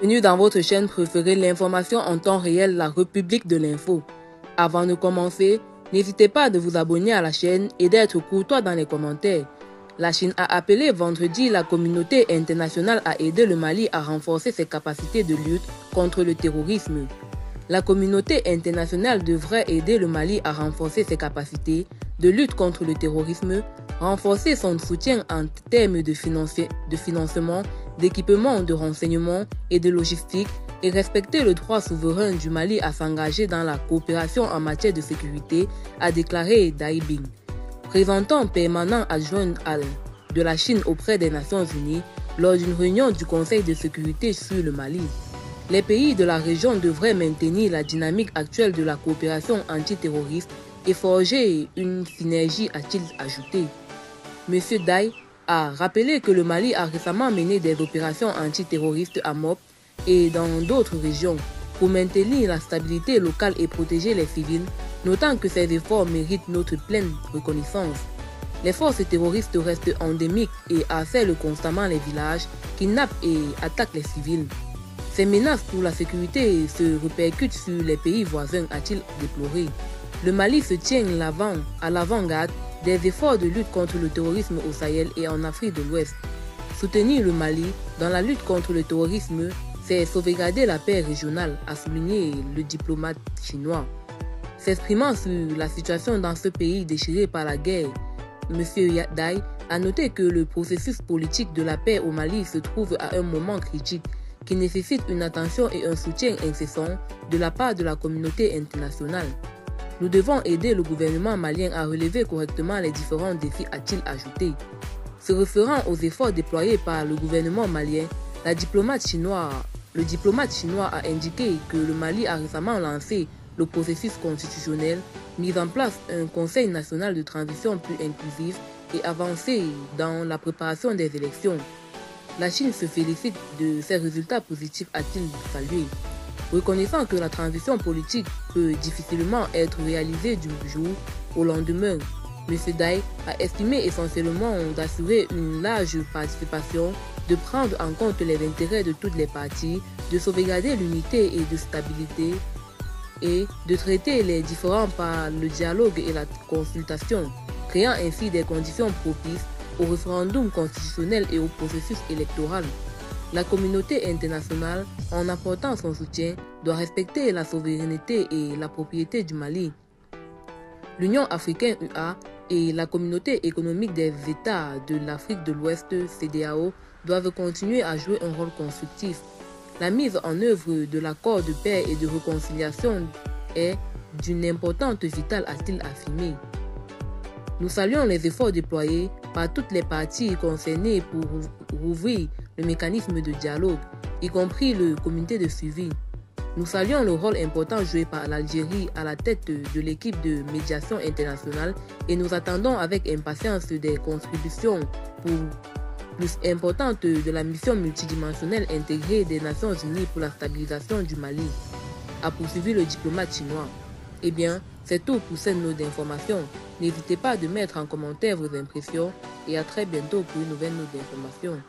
Bienvenue dans votre chaîne préférée, l'information en temps réel, la République de l'info. Avant de commencer, n'hésitez pas à vous abonner à la chaîne et d'être courtois dans les commentaires. La Chine a appelé vendredi la communauté internationale à aider le Mali à renforcer ses capacités de lutte contre le terrorisme. La communauté internationale devrait aider le Mali à renforcer ses capacités de lutte contre le terrorisme, renforcer son soutien en termes de financement, d'équipement, de renseignement et de logistique et respecter le droit souverain du Mali à s'engager dans la coopération en matière de sécurité, a déclaré Dai Bing, représentant permanent adjoint de la Chine auprès des Nations Unies lors d'une réunion du Conseil de sécurité sur le Mali. Les pays de la région devraient maintenir la dynamique actuelle de la coopération antiterroriste et forger une synergie, a-t-il ajouté. M. Dai a rappelé que le Mali a récemment mené des opérations antiterroristes à Mopti et dans d'autres régions pour maintenir la stabilité locale et protéger les civils, notant que ces efforts méritent notre pleine reconnaissance. Les forces terroristes restent endémiques et harcèlent constamment les villages, kidnappent et attaquent les civils. Ces menaces pour la sécurité se répercutent sur les pays voisins, a-t-il déploré. Le Mali se tient à l'avant-garde des efforts de lutte contre le terrorisme au Sahel et en Afrique de l'Ouest. Soutenir le Mali dans la lutte contre le terrorisme, c'est sauvegarder la paix régionale, a souligné le diplomate chinois. S'exprimant sur la situation dans ce pays déchiré par la guerre, M. Dai a noté que le processus politique de la paix au Mali se trouve à un moment critique qui nécessite une attention et un soutien incessant de la part de la communauté internationale. Nous devons aider le gouvernement malien à relever correctement les différents défis, a-t-il ajouté. Se référant aux efforts déployés par le gouvernement malien, le diplomate chinois a indiqué que le Mali a récemment lancé le processus constitutionnel, mis en place un conseil national de transition plus inclusif et avancé dans la préparation des élections. La Chine se félicite de ces résultats positifs, a-t-il salué. Reconnaissant que la transition politique peut difficilement être réalisée du jour au lendemain, M. Dai a estimé essentiellement d'assurer une large participation, de prendre en compte les intérêts de toutes les parties, de sauvegarder l'unité et de stabilité et de traiter les différends par le dialogue et la consultation, créant ainsi des conditions propices au référendum constitutionnel et au processus électoral. La communauté internationale, en apportant son soutien, doit respecter la souveraineté et la propriété du Mali. L'Union africaine (UA) et la communauté économique des États de l'Afrique de l'Ouest (CEDEAO) doivent continuer à jouer un rôle constructif. La mise en œuvre de l'accord de paix et de réconciliation est d'une importance vitale, a-t-il affirmé. Nous saluons les efforts déployés par toutes les parties concernées pour rouvrir le mécanisme de dialogue, y compris le comité de suivi. Nous saluons le rôle important joué par l'Algérie à la tête de l'équipe de médiation internationale et nous attendons avec impatience des contributions plus importantes de la mission multidimensionnelle intégrée des Nations Unies pour la stabilisation du Mali, a poursuivi le diplomate chinois. Eh bien, c'est tout pour cette note d'information. N'hésitez pas à mettre en commentaire vos impressions et à très bientôt pour une nouvelle note d'information.